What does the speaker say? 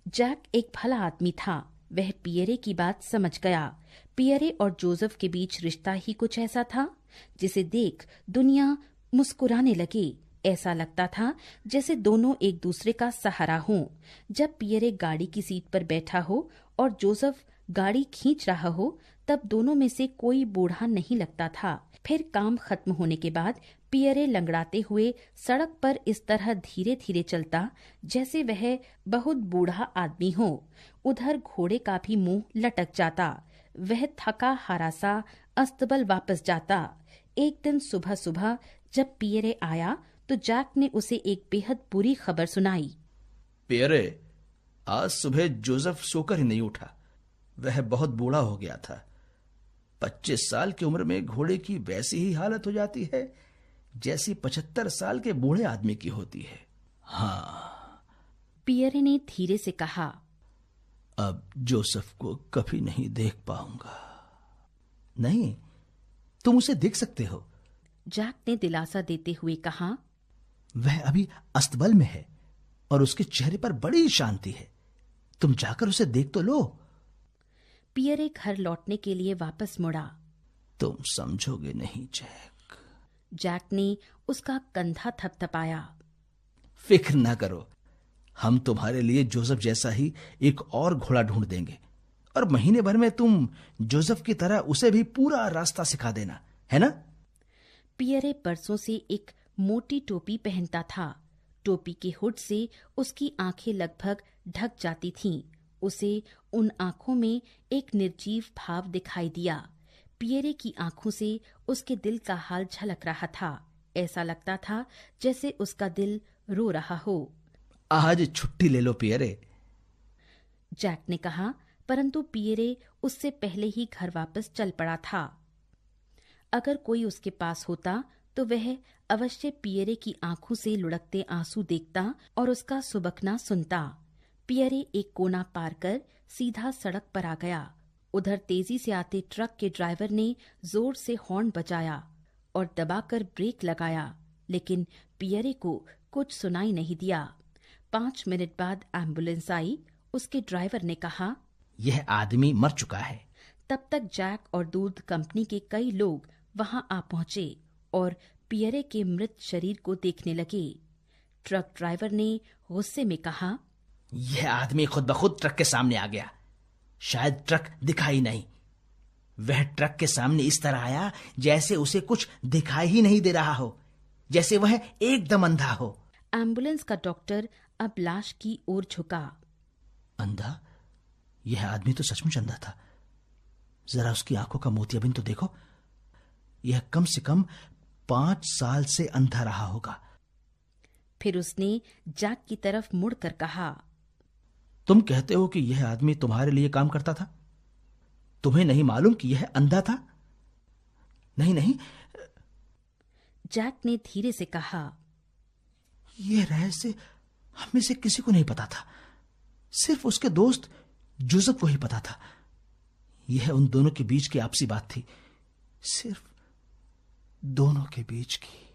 Jack एक भला आदमी था। वह पियरे की बात समझ गया। पियरे और जोसेफ के बीच रिश्ता ही कुछ ऐसा था जिसे देख दुनिया मुस्कुराने लगे। ऐसा लगता था जैसे दोनों एक दूसरे का सहारा हों। जब पियरे गाड़ी की सीट पर बैठा हो और जोसेफ गाड़ी खींच रहा हो, तब दोनों में से कोई बूढ़ा नहीं लगता था। फिर काम खत्म होने के बाद पियरे लंगड़ाते हुए सड़क पर इस तरह धीरे धीरे चलता जैसे वह बहुत बूढ़ा आदमी हो। उधर घोड़े का भी मुंह लटक जाता। वह थका हारा सा अस्तबल वापस जाता। एक दिन सुबह सुबह जब पियरे आया तो जैक ने उसे एक बेहद बुरी खबर सुनाई। पियरे, आज सुबह जोसेफ सोकर ही नहीं उठा। वह बहुत बूढ़ा हो गया था। 25 साल की उम्र में घोड़े की वैसी ही हालत हो जाती है जैसी 75 साल के बूढ़े आदमी की होती है। हाँ, पियरे ने धीरे से कहा, अब जोसेफ को कभी नहीं देख पाऊंगा। नहीं, तुम उसे देख सकते हो। जैक ने दिलासा देते हुए कहा, वह अभी अस्तबल में है और उसके चेहरे पर बड़ी शांति है। तुम जाकर उसे देख तो लो। पियरे घर लौटने के लिए वापस मुड़ा। तुम समझोगे नहीं जैक। जैक ने उसका कंधा थपथपाया। फिक्र ना करो, हम तुम्हारे लिए जोसेफ जैसा ही एक और घोड़ा ढूंढ देंगे और महीने भर में तुम जोसेफ की तरह उसे भी पूरा रास्ता सिखा देना, है ना? पियरे बरसों से एक मोटी टोपी पहनता था। टोपी के हुड से उसकी आंखें लगभग ढक जाती थीं। उसे उन आंखों में एक निर्जीव भाव दिखाई दिया। पियरे की आंखों से उसके दिल का हाल झलक रहा था। ऐसा लगता था जैसे उसका दिल रो रहा हो। आज छुट्टी ले लो पियरे, जैक ने कहा, परंतु पियरे उससे पहले ही घर वापस चल पड़ा था। अगर कोई उसके पास होता तो वह अवश्य पियरे की आंखों से लुढ़कते आंसू देखता और उसका सुबकना सुनता। पियरे एक कोना पार कर सीधा सड़क पर आ गया। उधर तेजी से आते ट्रक के ड्राइवर ने जोर से हॉर्न बजाया और दबाकर ब्रेक लगाया, लेकिन पियरे को कुछ सुनाई नहीं दिया। 5 मिनट बाद एम्बुलेंस आई। उसके ड्राइवर ने कहा, यह आदमी मर चुका है। तब तक जैक और दूध कंपनी के कई लोग वहां आ पहुंचे और पियरे के मृत शरीर को देखने लगे। ट्रक ड्राइवर ने गुस्से में कहा, यह आदमी खुद ब खुद ट्रक के सामने आ गया। शायद ट्रक दिखा ही नहीं। वह ट्रक के सामने इस तरह आया जैसे उसे कुछ दिखाई ही नहीं दे रहा हो, जैसे वह एकदम अंधा हो। एम्बुलेंस का डॉक्टर अब लाश की ओर झुका। अंधा? यह आदमी तो सचमुच अंधा था। जरा उसकी आंखों का मोतियाबिंद तो देखो। यह कम से कम 5 साल से अंधा रहा होगा। फिर उसने जैक की तरफ मुड़कर कहा, तुम कहते हो कि यह आदमी तुम्हारे लिए काम करता था? तुम्हें नहीं मालूम कि यह अंधा था? नहीं नहीं, जैक ने धीरे से कहा, यह रहस्य हमें से किसी को नहीं पता था। सिर्फ उसके दोस्त जोसेफ को ही पता था। यह उन दोनों के बीच की आपसी बात थी, सिर्फ दोनों के बीच की।